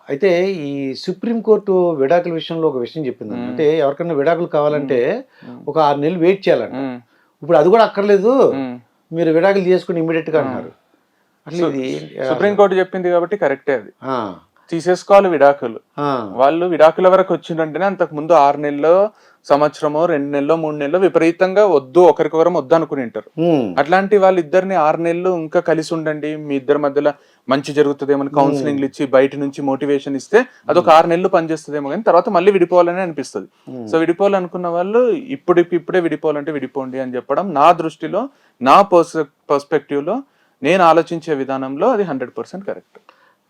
అయితే ఈ సుప్రీంకోర్టు విడాకుల విషయంలో ఒక విషయం చెప్పింది. హ్మ్. అంటే ఎవరికైనా విడాకులు కావాలంటే హ్మ్. ఒక 6 నెలలు వెయిట్ చేయాలంట. హ్మ్. ఇప్పుడు అది కూడా అక్కర్లేదు. హ్మ్. మీరు విడాకులు తీసుకొని ఇమ్మీడియేట్‌గా హ్మ్. అంటున్నారు. అసలు సు ఇది అసలు సుప్రీంకోర్టు చెప్పింది కాబట్టి కరెక్టే అది. ఆ! తీసేసుకోవాలి విడాకులు. ఆ! వాళ్ళు విడాకుల వరకు వచ్చిండంటేనే అంతకుముందు 6 నెల్లో, సంవత్సరమో, 2 నెల్లో, 3 నెల్లో విపరీతంగా వద్దు ఒకరికొకరం వద్దనుకునింటారు. హ్మ్. అట్లాంటి వాళ్ళిద్దరిని 6 నెలలు ఇంకా కలిసి ఉండండి. మీ ఇద్దరి మధ్యలో మంచి జరుగుతదేమో అని హ్మ్. కౌన్సెలింగ్‌లు ఇచ్చి బయట నుంచి మోటివేషన్ ఇస్తే అదొక 6 నెలలు పనిచేస్తదేమో గానీ తర్వాత మళ్ళీ విడిపోవాలనే అనిపిస్తది. హ్మ్. సో, విడిపోవాలనుకున్న వాళ్ళు ఇప్పుడే విడిపోవాలంటే విడిపోండి అని చెప్పడం నా దృష్టిలో, నా పర్స్‌పెక్టివ్‌లో నేను ఆలోచించే విధానంలో అది 100% కరెక్ట్.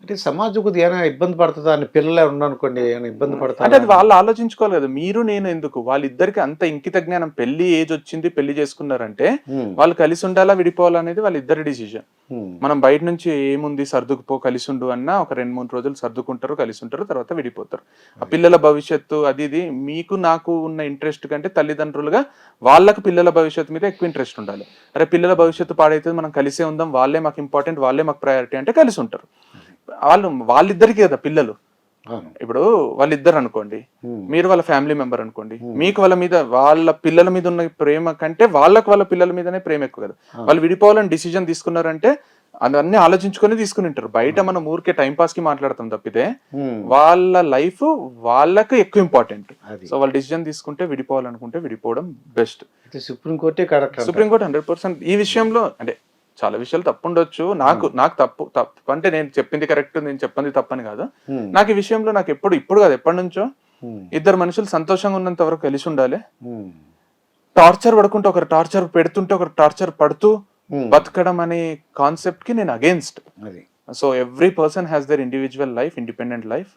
అంటే సమాజం కొద్దిగా ఏమైనా ఇబ్బంది పడతదా అని పిల్లలు ఉన్నారనుకోండి ఏమైనా ఇబ్బంది అంటే పడతారా అది అని? వాళ్ళు ఆలోచించుకోవాలి కదా! మీరు నేను ఎందుకు? వాళ్ళిద్దరికి అంత ఇంకిత జ్ఞానం పెళ్లి ఏజ్ వచ్చింది, పెళ్లి చేసుకున్నారంటే హ్మ్. వాళ్ళు కలిసి ఉండాలా, విడిపోవాలా అనేది వాళ్ళిద్దరి డిసిషన్. హ్మ్. మనం బయట నుంచి ఏముంది సర్దుకుపో, కలిసుండు అన్నా ఒక 2, 3 రోజులు సర్దుకుంటారు, కలిసుంటారు, తర్వాత విడిపోతారు. ఆ అది. పిల్లల భవిష్యత్తు అది ఇది మీకు నాకు ఉన్న ఇంట్రెస్ట్ కంటే తల్లిదండ్రులుగా వాళ్ళకి పిల్లల భవిష్యత్తు మీద ఎక్కువ ఇంట్రెస్ట్ ఉండాలి. అరే పిల్లల భవిష్యత్తు పాడైతది మనం కలిసే ఉందాం, వాళ్ళే మాకు ఇంపార్టెంట్, వాళ్ళే మాకు ప్రయారిటీ అంటే కలిసుంటారు. అది. వాళ్ళిద్దరికీ కదా పిల్లలు. అవును. ఇప్పుడు వాళ్ళిద్దరు అనుకోండి. హ్మ్. మీరు వాళ్ళ ఫ్యామిలీ మెంబర్ అనుకోండి. హ్మ్. మీకు వాళ్ళ పిల్లల మీద ఉన్న ప్రేమ కంటే వాళ్ళ పిల్లల మీదనే ప్రేమ ఎక్కువ కదా! అవును. వాళ్ళు విడిపోవాలని డిసిజన్ తీసుకున్నారంటే అవన్నీ ఆలోచించుకొని తీసుకునింటారు. బయట అవును. మనం ఊరికే టైమ్ పాస్‌కి మాట్లాడతాం తప్పితే హ్మ్. వాళ్ళ లైఫ్ వాళ్ళకి ఎక్కువ ఇంపార్టెంట్. అది. సో, వాళ్ళు డిసిజన్ తీసుకుంటే విడిపోవాలనుకుంటే విడిపోవడం బెస్ట్. అయితే సుప్రీం కోర్టే కరెక్ట్ సుప్రీం అంటారు. కోర్ట్ 100% ఈ విషయంలో అంటే చాలా విషయాలు తప్పుండొచ్చు. నాకు అవును. నాకు తప్పు అంటే నేను చెప్పింది కరెక్ట్, నేను చెప్పంది తప్పని కాదు. హ్మ్. నాకు ఈ విషయంలో ఇప్పుడు కాదు ఎప్పటినుంచో హ్మ్. ఇద్దరు మనుషులు సంతోషంగా ఉన్నంత వరకు కలిసి ఉండాలి. హ్మ్. టార్చర్ పడుకుంటే ఒకరు టార్చర్ పెడుతుంటే ఒకరు టార్చర్ పడుతూ హ్మ్. బతకడం అనే కాన్సెప్ట్ కి నేను అగైన్స్ట్. అది. So every person has their individual life, independent life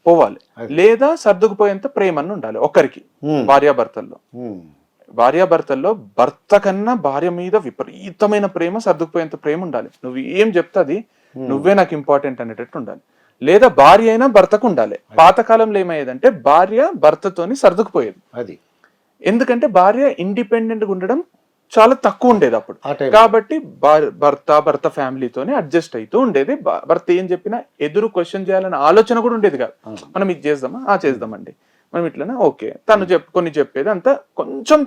పోవాలి. అది. లేదా సర్దుకుపోయేంత ప్రేమన్న ఉండాలి ఒక్కరికి హ్మ్. భార్యాభర్తల్లో. హ్మ్. భార్యాభర్తల్లో భర్త కన్నా భార్య మీద విపరీతమైన ప్రేమ, సర్దుకుపోయేంత ప్రేమ ఉండాలి. నువ్వు ఏం చెప్తే అది హ్మ్. నువ్వే నాకు ఇంపార్టెంట్ అనేటట్టు ఉండాలి. లేదా భార్య అయినా భర్తకు ఉండాలి. అది. పాతకాలంలో ఏమయ్యేదంటే భార్య భర్తతోని సర్దుకుపోయేది. అది. ఎందుకంటే భార్య ఇండిపెండెంట్ గా ఉండడం చాలా తక్కువ ఉండేది అప్పుడు. ఆ టైంలో. కాబట్టి భర్త ఫ్యామిలీతోని అడ్జస్ట్ అవుతూ ఉండేది. భర్త ఏం చెప్పినా ఎదురు క్వశ్చన్ చేయాలనే ఆలోచన కూడా ఉండేది కాదు. అవును. మనం ఇది చేద్దామా? ఆ హ్మ్. చేద్దామండి. మనం ఇట్లనే ఓకే. తను హ్మ్. కొన్ని చెప్పేది అంతా కొంచెం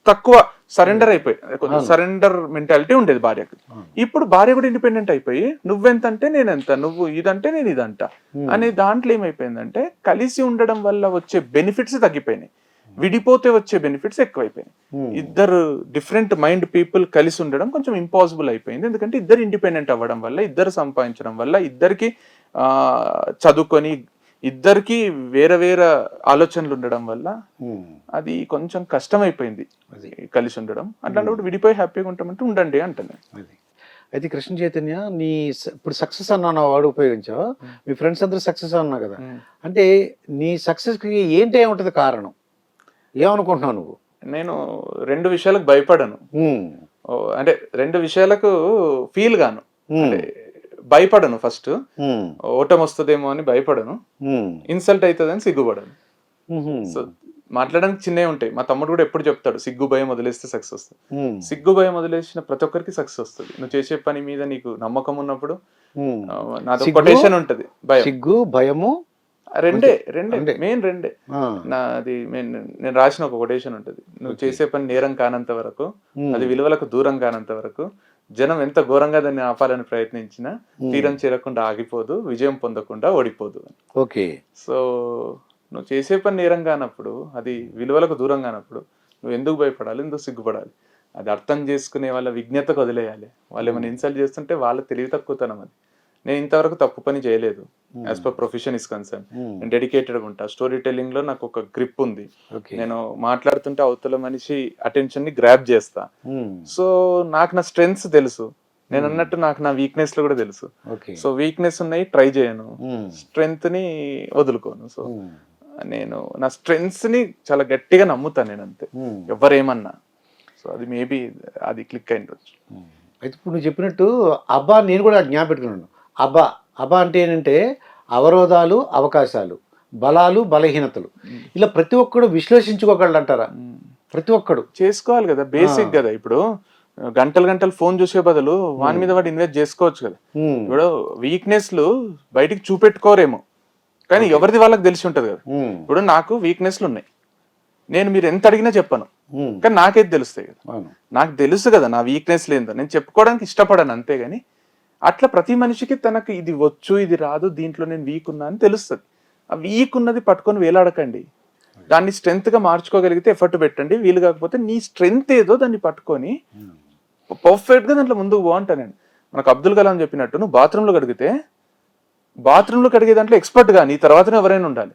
తక్కువ సరెండర్ హ్మ్. అయిపోయి అవును. సరెండర్ మెంటాలిటీ ఉండేది భార్యకి. అవును. ఇప్పుడు భార్య కూడా ఇండిపెండెంట్ అయిపోయి నువ్వెంతంటే నేనెంత, నువ్వు ఇదంటే నేను ఇదంట హ్మ్. అనే దాంట్లో ఏమైపోయిందంటే కలిసి ఉండడం వల్ల వచ్చే బెనిఫిట్స్ తగ్గిపోయినాయి. విడిపోతే వచ్చే బెనిఫిట్స్ ఎక్కువైపోయినాయి. హ్మ్. ఇద్దరు డిఫరెంట్ మైండ్ పీపుల్ కలిసి ఉండడం కొంచెం ఇంపాసిబుల్ అయిపోయింది. ఎందుకంటే ఇద్దరు ఇండిపెండెంట్ అవ్వడం వల్ల, ఇద్దరు సంపాదించడం వల్ల, ఇద్దరికి చదువుకొని ఇద్దరికి వేరే వేరే ఆలోచనలు ఉండడం వల్ల హ్మ్. అది కొంచెం కష్టమైపోయింది అది. కలిసి ఉండడం. హ్మ్. అట్లాంటప్పుడు విడిపోయి హ్యాపీగా ఉంటామంటే ఉండండి అంటాను. అది. అయితే కృష్ణ చైతన్య నీ ఇప్పుడు సక్సెస్ అన్న వర్డ్ ఉపయోగించావు. మీ ఫ్రెండ్స్ అందరూ సక్సెస్ అన్నావు కదా! అంటే నీ సక్సెస్‌కి ఏంటి ఏముంటది కారణం? ఏమనుకుంటున్నావు నువ్వు? నేను 2 విషయాలకు భయపడను. హ్మ్. అంటే 2 విషయాలకు ఫీల్ గాను. అంటే హ్మ్. భయపడను ఫస్ట్. హ్మ్. ఓటమొస్తదేమో అని భయపడను. హ్మ్. ఇన్సల్ట్ అయితదని సిగ్గుపడను. హుహు. సో, మాట్లాడడానికి చిన్నవి ఉంటాయి. మా తమ్ముడు కూడా ఎప్పుడు చెప్తాడు. సిగ్గు, భయం వదిలేస్తే సక్సెస్ వస్తది. హ్మ్. సిగ్గు, భయం వదిలేసిన ప్రతి ఒక్కరికి సక్సెస్ వస్తది. నువ్వు చేసే పని మీద నీకు నమ్మకం ఉన్నప్పుడు హ్మ్. నాదో సిగ్గు, కొటేషన్ ఉంటది. భయం. సిగ్గు, భయము రెండే. మంచిది. రెండే. అంతే. మెయిన్ రెండే. ఆ! నాది నేను రాసిన ఒక కొటేషన్ ఉంటది. నువ్వు ఓకే. చేసే పని నేరం కానంత వరకు, అది హ్మ్. విలువలకు దూరం కానంత వరకు, జనం ఎంత ఘోరంగా దాన్ని ఆపాలని ప్రయత్నించినా, హ్మ్. తీరం చేరకుండా ఆగిపోదు, విజయం పొందకుండా ఓడిపోదు అని. ఓకే. సో, నువ్వు చేసే పని నేరం కానప్పుడు, అది విలువలకు దూరం కానప్పుడు, నువ్వెందుకు భయపడాలి? ఎందుకు సిగ్గుపడాలి? అది అర్థం చేసుకునే వాళ్ళ విజ్ఞతకు వదిలేయాలి. వాళ్ళేమన్నా హ్మ్. ఇన్సల్ట్ చేస్తుంటే వాళ్ళ తెలివి తక్కువతనం అది. నేను ఇంతవరకు తప్పు పని చేయలేదు. యాస్ హ్మ్. Per profession is concern. హ్మ్. నేను డెడికేటెడ్‌గా ఉంటా. స్టోరీ టెల్లింగ్‌లో నాకొక గ్రిప్ ఉంది. ఓకే. నేను మాట్లాడుతుంటే అవతల మనిషి అటెన్షన్‌ని గ్రాబ్ చేస్తా. హ్మ్. సో, నాకు నా స్ట్రెంగ్త్స్ తెలుసు. హ్మ్. నేనన్నట్టు నాకు నా వీక్‌నెస్‌లు కూడా తెలుసు. ఓకే. సో, వీక్‌నెస్ ఉన్నాయి ట్రై చేయను. హ్మ్. స్ట్రెంగ్త్‌ని వదులుకోను. సో, హ్మ్. నేను నా స్ట్రెంగ్త్స్‌ని చాలా గట్టిగా నమ్ముతా నేనంతే. హ్మ్. ఎవ్వరేమన్నా. సో, అది మేబీ అది క్లిక్ అయ్యుండొచ్చు. హ్మ్. అయితే ఇప్పుడు నువ్వు చెప్పినట్టు 'అబ్బా' నేను కూడా జ్ఞాపకం పెట్టుకున్నాను. 'అబ్బా' 'అబ్బా' అంటే ఏంటంటే అవరోధాలు, అవకాశాలు, బలాలు, బలహీనతలు. హ్మ్. ఇలా ప్రతి ఒక్కడు విశ్లేషించుకోగలడంటారా? హ్మ్. ప్రతి ఒక్కడు. చేసుకోవాలి గదా! ఆ! బేసిక్ గదా! ఇప్పుడు గంటలు గంటలు ఫోన్ చూసే బదులు వాని మీద వాడు ఇన్వెస్ట్ చేసుకోవచ్చు కదా. ఇప్పుడు వీక్నెస్లు బయటికి చూపెట్టుకోరేమో, కానీ ఎవరిది వాళ్ళకి తెలిసి ఉంటది కదా. ఇప్పుడు నాకు వీక్నెస్లు ఉన్నాయి, నేను మీరు ఎంత అడిగినా చెప్పను, కానీ నాకైతే తెలుస్తాయి కదా. నాకు తెలుసు కదా నా వీక్నెస్ లేదో, నేను చెప్పుకోవడానికి ఇష్టపడను అంతేగాని అట్లా ప్రతి మనిషికి తనకు ఇది వచ్చు ఇది రాదు దీంట్లో నేను వీక్ ఉన్నా అని తెలుస్తుంది. ఆ వీక్ ఉన్నది పట్టుకొని వేలాడకండి, దాన్ని స్ట్రెంత్ గా మార్చుకోగలిగితే ఎఫర్ట్ పెట్టండి, వీలు కాకపోతే నీ స్ట్రెంత్ ఏదో దాన్ని పట్టుకొని పర్ఫెక్ట్ గా దాంట్లో ముందుకు బాగుంటానండి. మనకు అబ్దుల్ కలాం చెప్పినట్టు నువ్వు బాత్రూంలో కడిగితే బాత్రూంలో కడిగే దాంట్లో ఎక్స్పర్ట్ గా నీ తర్వాతనే ఎవరైనా ఉండాలి.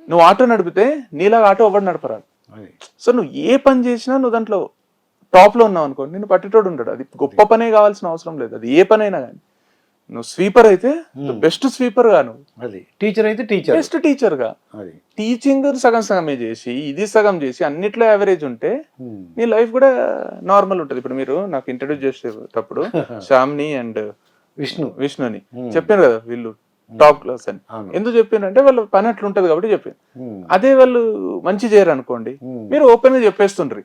నువ్వు ఆటో నడిపితే నీలాగా ఆటో ఎవరు నడపరాదు. సో నువ్వు ఏ పని చేసినా నువ్వు దాంట్లో టాప్ లో ఉన్నావు అనుకో, నేను పట్టేటోడు ఉంటాడు. అది గొప్ప పనే కావాల్సిన అవసరం లేదు, అది ఏ పనైనా కానీ. నువ్వు స్వీపర్ అయితే బెస్ట్ స్వీపర్ గా, నువ్వు అది టీచర్ అయితే టీచర్ బెస్ట్ టీచర్ గా, టీచింగ్ సగం సగమే చేసి ఇది సగం చేసి అన్నిట్లో యావరేజ్ ఉంటే నీ లైఫ్ కూడా నార్మల్ ఉంటది. ఇప్పుడు మీరు నాకు ఇంట్రడ్యూస్ చేసేటప్పుడు శ్యామ్ని అండ్ విష్ణుని చెప్పాను కదా వీళ్ళు టాప్ క్లాస్ అని. ఎందుకు చెప్పాను అంటే వాళ్ళ పని అట్లా ఉంటది కాబట్టి చెప్పాను. అదే వాళ్ళు మంచి చేయరు అనుకోండి, మీరు ఓపెన్ గా చెప్పేస్తుండ్రి,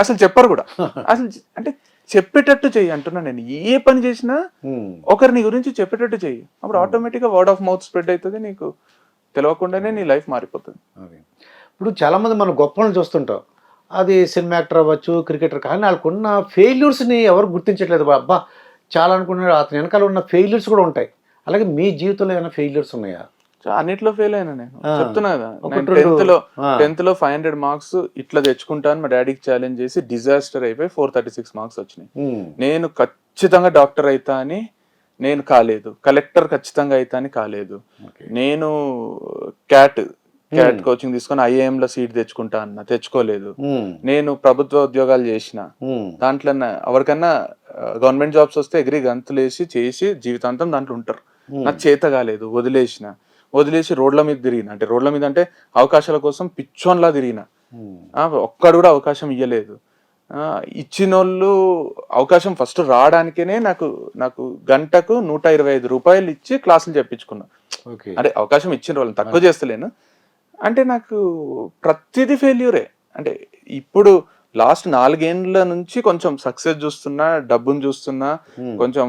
అసలు చెప్పరు కూడా. అసలు అంటే చెప్పేటట్టు చెయ్యి అంటున్నా నేను. ఏ పని చేసినా ఒకరిని గురించి చెప్పేటట్టు చెయ్యి, అప్పుడు ఆటోమేటిక్ గా వర్డ్ ఆఫ్ మౌత్ స్ప్రెడ్ అవుతుంది, నీకు తెలియకుండానే నీ లైఫ్ మారిపోతుంది. ఇప్పుడు చాలా మంది మనం గొప్పలను చూస్తుంటాం, అది సినిమా యాక్టర్ అవ్వచ్చు, క్రికెటర్, కానీ వాళ్ళకున్న ఫెయిల్యూర్స్ని ఎవరు గుర్తించట్లేదు. అబ్బా చాలా అనుకుంటున్నారు, అతని వెనకాల ఉన్న ఫెయిల్యూర్స్ కూడా ఉంటాయి. అలాగే మీ జీవితంలో ఏమైనా ఫెయిల్యూర్స్ ఉన్నాయా? అన్నిట్లో ఫెయిల్ అయినా నేను చెప్తున్నా కదా. 10th లో 500 మార్క్స్ ఇట్లా తెచ్చుకుంటాను మా డాడీకి ఛాలెంజ్ చేసి డిజాస్టర్ అయిపోయి 436 మార్క్స్ వచ్చినాయి. నేను ఖచ్చితంగా డాక్టర్ అయితా అని నేను కాలేదు, కలెక్టర్ ఖచ్చితంగా అయితా అని కాలేదు, నేను క్యాట్ కోచింగ్ తీసుకొని IIM లో సీట్ తెచ్చుకుంటా అన్న తెచ్చుకోలేదు, నేను ప్రభుత్వ ఉద్యోగాలు చేసిన దాంట్లో ఎవరికన్నా గవర్నమెంట్ జాబ్స్ వస్తే ఎగిరి గంతులేసి చేసి జీవితాంతం దాంట్లో ఉంటారు. నాకు చేత కాలేదు, వదిలేసి రోడ్ల మీద తిరిగిన. అంటే రోడ్ల మీద అంటే అవకాశాల కోసం పిచ్చోన్లా తిరిగిన, ఒక్కడు కూడా అవకాశం ఇయ్యలేదు. ఇచ్చిన వాళ్ళు అవకాశం ఫస్ట్ రావడానికేనే నాకు గంటకు 125 రూపాయలు ఇచ్చి క్లాసులు చెప్పించుకున్నా. అంటే అవకాశం ఇచ్చిన వాళ్ళని తక్కువ చేస్తలేను. అంటే నాకు ప్రతిదీ ఫెయిల్యూరే. అంటే ఇప్పుడు లాస్ట్ 4 ఏళ్ల నుంచి కొంచెం సక్సెస్ చూస్తున్నా, డబ్బును చూస్తున్నా, కొంచెం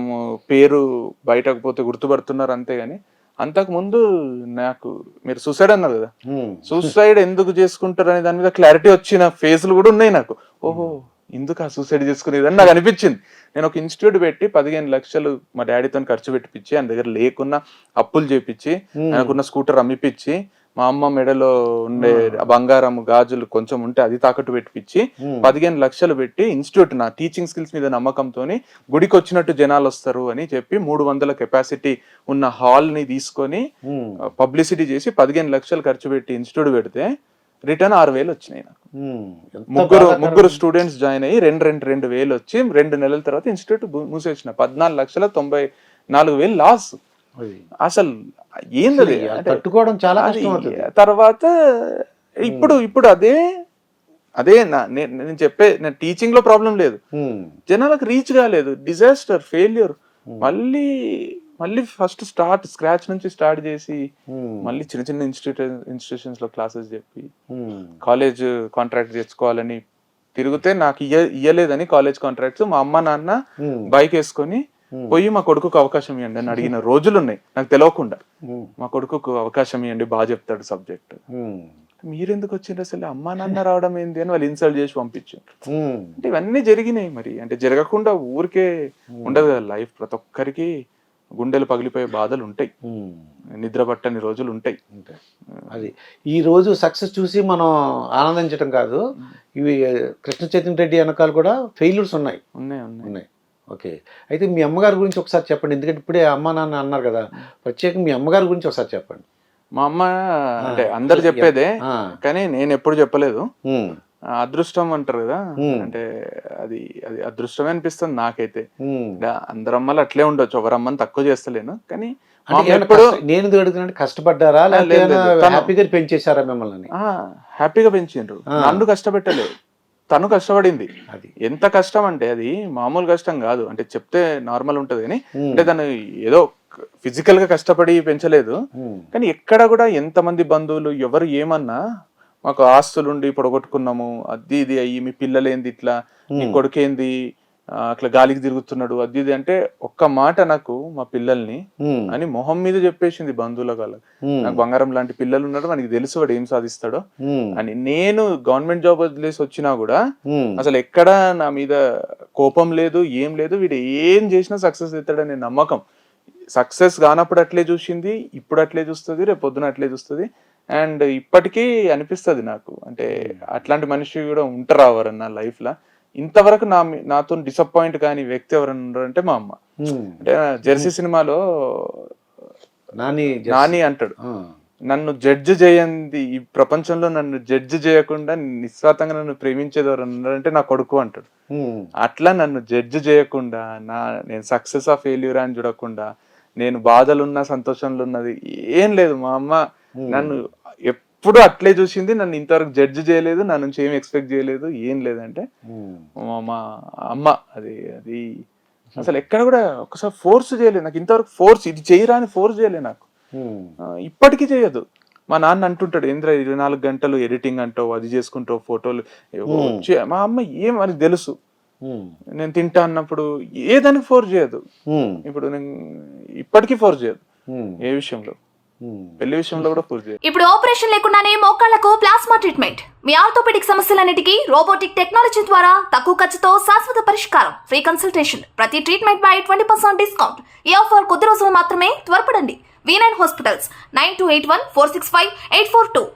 పేరు బయటకు పోతే గుర్తుపడుతున్నారు అంతేగాని అంతకు ముందు నాకు మీరు సూసైడ్ అన్నారు కదా, సూసైడ్ ఎందుకు చేసుకుంటారు అనే దాని మీద క్లారిటీ వచ్చిన ఫేజ్లు కూడా ఉన్నాయి నాకు. ఓహో ఎందుకు ఆ సూసైడ్ చేసుకునేదని నాకు అనిపించింది. నేను ఒక ఇన్స్టిట్యూట్ పెట్టి 15 లక్షలు మా డాడీతో ఖర్చు పెట్టిపించి, ఆయన దగ్గర లేకున్నా అప్పులు చేపించి, ఆయనకున్న స్కూటర్ అమ్మిపించి, మా అమ్మ మెడలో ఉండే బంగారం గాజులు కొంచెం ఉంటే అది తాకట్టు పెట్టిపించి 15 లక్షలు పెట్టి ఇన్స్టిట్యూట్ నా టీచింగ్ స్కిల్స్ మీద నమ్మకంతో గుడికి వచ్చినట్టు జనాలు వస్తారు అని చెప్పి 300 కెపాసిటీ ఉన్న హాల్ ని తీసుకొని పబ్లిసిటీ చేసి 15 లక్షలు ఖర్చు పెట్టి ఇన్స్టిట్యూట్ పెడితే రిటర్న్ 6,000 వచ్చినాయి నాకు. ముగ్గురు స్టూడెంట్స్ జాయిన్ అయ్యి 2,000 వచ్చి 2 నెలల తర్వాత ఇన్స్టిట్యూట్ మూసేసిన 14,94,000 లాస్. అసలు ఏంది తట్టుకోవడం చాలా కష్టం. తర్వాత ఇప్పుడు అదే నేను చెప్పే టీచింగ్ లో ప్రాబ్లం లేదు, జనాలకు రీచ్ కాలేదు, డిజాస్టర్, ఫెయిల్యూర్. మళ్ళీ ఫస్ట్ స్క్రాచ్ నుంచి స్టార్ట్ చేసి మళ్ళీ చిన్న చిన్న ఇన్స్టిట్యూషన్స్ లో క్లాసెస్ చెప్పి కాలేజ్ కాంట్రాక్ట్ తెచ్చుకోవాలని తిరిగితే నాకు ఇయ్యలేదని కాలేజ్ కాంట్రాక్ట్స్ మా అమ్మ నాన్న బైక్ వేసుకొని పోయి మా కొడుకుకు అవకాశం ఇవ్వండి అని అడిగిన రోజులు ఉన్నాయి నాకు తెలియకుండా. మా కొడుకుకు అవకాశం ఇవ్వండి, బాగా చెప్తాడు సబ్జెక్ట్. మీరెందుకు వచ్చిండ్రు అసలు, అమ్మా నాన్న రావడం ఏంది అని వాళ్ళు ఇన్సల్ట్ చేసి పంపించారు. అంటే ఇవన్నీ జరిగినాయి. మరి అంటే జరగకుండా ఊరికే ఉండదు కదా లైఫ్. ప్రతి ఒక్కరికి గుండెలు పగిలిపోయే బాధలు ఉంటాయి, నిద్ర పట్టని రోజులు ఉంటాయి. అది ఈ రోజు సక్సెస్ చూసి మనం ఆనందించడం కాదు, ఇవి కృష్ణ చైతన్య రెడ్డి వెనకాల కూడా ఫెయిల్యూర్స్ ఉన్నాయి. ఓకే, అయితే మీ అమ్మగారి గురించి ఒకసారి చెప్పండి, ఎందుకంటే ఇప్పుడే అమ్మ నాన్న అన్నారు కదా, ప్రత్యేకంగా మీ అమ్మగారి గురించి ఒకసారి చెప్పండి. మా అమ్మ అంటే అందరు చెప్పేదే, కానీ నేను ఎప్పుడు చెప్పలేదు. అదృష్టం అంటారు కదా, అంటే అది అదృష్టమే అనిపిస్తుంది నాకైతే. అందరమ్మలు అట్లే ఉండొచ్చు, ఒకరమ్మని తక్కువ చేస్తలేను, కానీ నేను అడుగుతున్నా కష్టపడ్డారా హ్యాపీగా పెంచేశారా మిమ్మల్ని? హ్యాపీగా పెంచిండ్రు, నన్ను కష్టపెట్టలేదు, తను కష్టపడింది. అది ఎంత కష్టం అంటే అది మామూలు కష్టం కాదు. అంటే చెప్తే నార్మల్ ఉంటది కానీ అంటే తను ఏదో ఫిజికల్ గా కష్టపడి పెంచలేదు, కానీ ఎక్కడ కూడా ఎంతమంది బంధువులు ఎవరు ఏమన్నా మాకు ఆస్తులుండి పొడగొట్టుకున్నాము, అది ఇది అయ్యి మీ పిల్లలేంది ఇట్లా, మీ కొడుకేంది అట్లా గాలికి తిరుగుతున్నాడు, అది ఇది అంటే ఒక్క మాట నాకు మా పిల్లల్ని అని మొహం మీద చెప్పేసింది బంధువుల వాళ్ళకి. నాకు బంగారం లాంటి పిల్లలు ఉన్నాడు, మనకి తెలుసు వాడు ఏం సాధిస్తాడో అని. నేను గవర్నమెంట్ జాబ్ వదిలేసి వచ్చినా కూడా అసలు ఎక్కడ నా మీద కోపం లేదు, ఏం లేదు. వీడు ఏం చేసినా సక్సెస్ అవుతాడనే నమ్మకం. సక్సెస్ కానప్పుడు అట్లే చూసింది, ఇప్పుడు అట్లే చూస్తుంది, రేపు పొద్దున అట్లే చూస్తుంది. అండ్ ఇప్పటికీ అనిపిస్తుంది నాకు, అంటే అట్లాంటి మనిషి కూడా ఉంటారు ఎవరన్నా లైఫ్ లో. ఇంతవరకు నాతో డిసప్పాయింట్ కాని వ్యక్తి ఎవరైనా ఉన్నారంటే మా అమ్మ. అంటే జెర్సీ సినిమాలో నాని అంటాడు, నన్ను జడ్జి చేయండి ఈ ప్రపంచంలో, నన్ను జడ్జి చేయకుండా నిస్వార్థంగా నన్ను ప్రేమించేది ఎవరైనా ఉన్నారంటే నా కొడుకు అంటాడు. అట్లా నన్ను జడ్జి చేయకుండా, నేను సక్సెస్ ఆ ఫెయిల్యూర్ అని చూడకుండా, నేను బాధలున్నా సంతోషంలో ఉన్నది ఏం లేదు, మా అమ్మ నన్ను ఎప్పుడు అట్లే చూసింది. నన్ను ఇంతవరకు జడ్జి చేయలేదు, నా నుంచి ఏం ఎక్స్పెక్ట్ చేయలేదు, ఏం లేదంటే మా అమ్మ. అది అది అసలు ఎక్కడ కూడా ఒకసారి ఫోర్స్ చేయలేదు నాకు, ఇంతవరకు ఫోర్స్ ఇది చేయరా అని ఫోర్స్ చేయలేదు నాకు, ఇప్పటికీ చేయదు. మా నాన్న అంటుంటాడు, ఏంద్ర 24 గంటలు ఎడిటింగ్ అంటావు, అది చేసుకుంటావు, ఫోటోలు. మా అమ్మ ఏం అని తెలుసు, నేను తింటా అన్నప్పుడు ఏదానికి ఫోర్స్ చేయదు. ఇప్పుడు నేను ఇప్పటికీ ఫోర్స్ చేయదు, ఏ విషయంలో, పెళ్లి విషయంలో కూడా ఫోర్స్ చేయదు. ఇప్పుడు ఆపరేషన్ లేకుండానే మోకాళ్లకు ప్లాస్మా ట్రీట్మెంట్, మీ ఆర్థోపెడిక్ సమస్యలన్నిటికీ రోబోటిక్ టెక్నాలజీ ద్వారా తక్కువ ఖర్చుతో శాశ్వత పరిష్కారం, ఫ్రీ కన్సల్టేషన్, ప్రతి ట్రీట్మెంట్ పై 20% డిస్కౌంట్. ఈ ఆఫర్ కొద్ది రోజులు మాత్రమే, త్వరపడండి. V9 hospitals 9281465842.